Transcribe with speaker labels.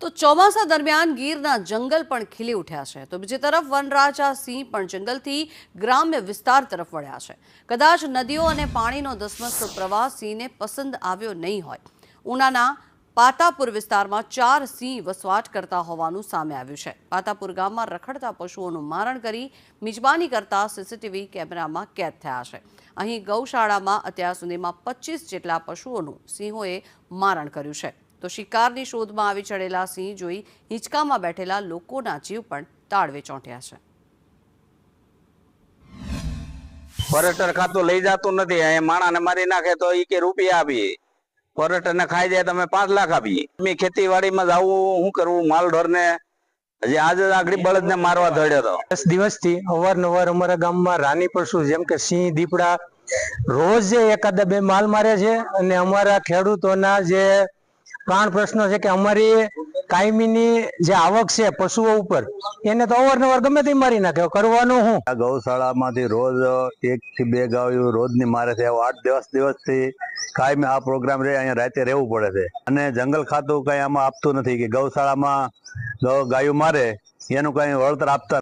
Speaker 1: તો ચોમાસા દરમિયાન ગીરના જંગલ પણ ખીલી ઉઠ્યા છે તો બીજી તરફ વનરાજા સિંહ પણ જંગલથી ગ્રામ્ય વિસ્તાર તરફ વળ્યા છે। કદાચ નદીઓ અને પાણીનો ધસમસતો પ્રવાહ સિંહને પસંદ આવ્યો નહીં હોય। ઉનાના પાતાપુર વિસ્તારમાં 4 સિંહ વસવાટ કરતા હોવાનું સામે આવ્યું છે। પાતાપુર ગામમાં રખડતા પશુઓનું મારણ કરી મિજબાની કરતા સીસીટીવી કેમેરામાં કેદ થયા છે। અહીં ગૌશાળામાં અત્યાર સુધીમાં 25 જેટલા પશુઓનું સિંહોએ મારણ કર્યું છે। તો શિકારની શોધમાં આવી ચડેલા સિંહ જોઈ હિંચકામાં બેઠેલા લોકોના જીવ પણ તાળવે ચોંટ્યા છે।
Speaker 2: पर्यटन खातु लई जातु नहीं अँ माणा ने मारी नाखे तो ई के रुपया आपी पर्यटन ने खाई जाए तो 5 लाख आपी मैं खेतीवाड़ी में जाऊँ हूँ करूँ माल ढोर ने हजी आज आगड़ी बळद ने मारवा धड़्यो तो
Speaker 3: 10 દિવસથી અવારનવાર અમારા ગામમાં રાની પશુ જેમ કે સિંહ દીપડા રોજ જે એકાદ બે માલ મારે છે અને અમારા ખેડૂતોના જે પ્રાણ પ્રશ્નો છે કે અમારી કાયમીની જે આવક છે પશુઓ ઉપર એને તો અવારનવાર ગમે તે મારી નાખે કરવાનું હું।
Speaker 4: આ ગૌશાળામાંથી રોજ 1 થી 2 ગાયો રોજની મારે છે 8-10 દિવસથી કાયમી આ પ્રોગ્રામ રે અહીંયા રાતે રહેવું પડે છે અને જંગલ ખાતું કઈ આમાં આપતું નથી કે ગૌશાળામાં ગાયો મારે એનું કઈ વળતર આપતા